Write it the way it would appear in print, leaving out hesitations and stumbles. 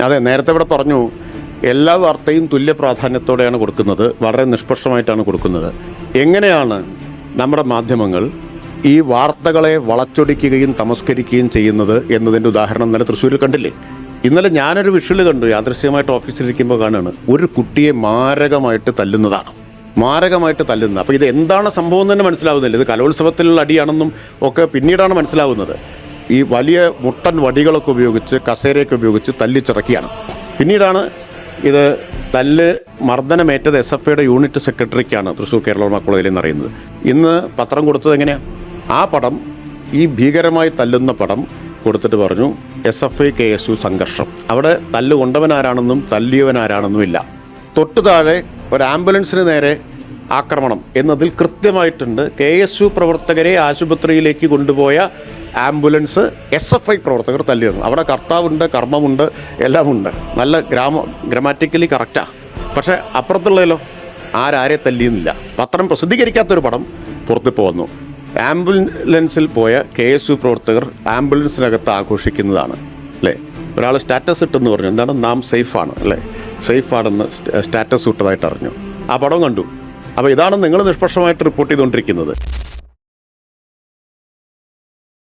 അതെ, നേരത്തെ ഇവിടെ പറഞ്ഞു എല്ലാ വാർത്തയും തുല്യ പ്രാധാന്യത്തോടെയാണ് കൊടുക്കുന്നത്, വളരെ നിഷ്പക്ഷമായിട്ടാണ് കൊടുക്കുന്നത്. എങ്ങനെയാണ് നമ്മുടെ മാധ്യമങ്ങൾ ഈ വാർത്തകളെ വളച്ചൊടിക്കുകയും തമസ്കരിക്കുകയും ചെയ്യുന്നത് എന്നതിൻ്റെ ഉദാഹരണം ഇന്നലെ തൃശ്ശൂരിൽ കണ്ടില്ലേ? ഇന്നലെ ഞാനൊരു വിഷ്വൽ കണ്ടു, യാദൃശ്യമായിട്ട് ഓഫീസിലിരിക്കുമ്പോൾ കാണുകയാണ്, ഒരു കുട്ടിയെ മാരകമായിട്ട് തല്ലുന്നതാണ്. അപ്പോൾ ഇത് എന്താണ് സംഭവം തന്നെ മനസ്സിലാവുന്നില്ല. ഇത് കലോത്സവത്തിലുള്ള അടിയാണെന്നും ഒക്കെ പിന്നീടാണ് മനസ്സിലാവുന്നത്. ഈ വലിയ മുട്ടൻ വടികളൊക്കെ ഉപയോഗിച്ച്, കസേരയൊക്കെ ഉപയോഗിച്ച് തല്ലിച്ചിറക്കിയാണ്. പിന്നീടാണ് ഇത് മർദ്ദനമേറ്റത് SFIയുടെ യൂണിറ്റ് സെക്രട്ടറിക്കാണ്, തൃശ്ശൂർ കേരള കോളേജിൽ നിന്നറിയുന്നത്. ഇന്ന് പത്രം കൊടുത്തത് എങ്ങനെയാണ്? ആ പടം, ഈ ഭീകരമായി തല്ലുന്ന പടം കൊടുത്തിട്ട് പറഞ്ഞു SFI KSU സംഘർഷം. അവിടെ തല്ല് കൊണ്ടവനാരാണെന്നും തല്ലിയവനാരാണെന്നും ഇല്ല. തൊട്ടു താഴെ ഒരു ആംബുലൻസിന് നേരെ ആക്രമണം എന്നതിൽ കൃത്യമായിട്ടുണ്ട്. KSU പ്രവർത്തകരെ ആശുപത്രിയിലേക്ക് കൊണ്ടുപോയ ആംബുലൻസ് SFI പ്രവർത്തകർ തല്ലിയിരുന്നു. അവിടെ കർത്താവുണ്ട്, കർമ്മമുണ്ട്, എല്ലാമുണ്ട്. നല്ല ഗ്രാമാറ്റിക്കലി കറക്റ്റാ. പക്ഷെ അപ്പുറത്തുള്ളതിലോ ആരെ തല്ലിയെന്നില്ല. പത്രം പ്രസിദ്ധീകരിക്കാത്തൊരു പടം പുറത്തിപ്പോൾ വന്നു. ആംബുലൻസിൽ പോയ KSU പ്രവർത്തകർ ആംബുലൻസിനകത്ത് ആഘോഷിക്കുന്നതാണ് അല്ലേ. ഒരാൾ സ്റ്റാറ്റസ് ഇട്ടെന്ന് പറഞ്ഞു, എന്താണ്, നാം സേഫാണ് അല്ലേ, സേഫാണെന്ന് സ്റ്റാറ്റസ് ഇട്ടതായിട്ട് അറിഞ്ഞു. ആ പടം കണ്ടു. അപ്പോൾ ഇതാണ് നിങ്ങൾ നിഷ്പക്ഷമായിട്ട് റിപ്പോർട്ട് ചെയ്തുകൊണ്ടിരിക്കുന്നത്.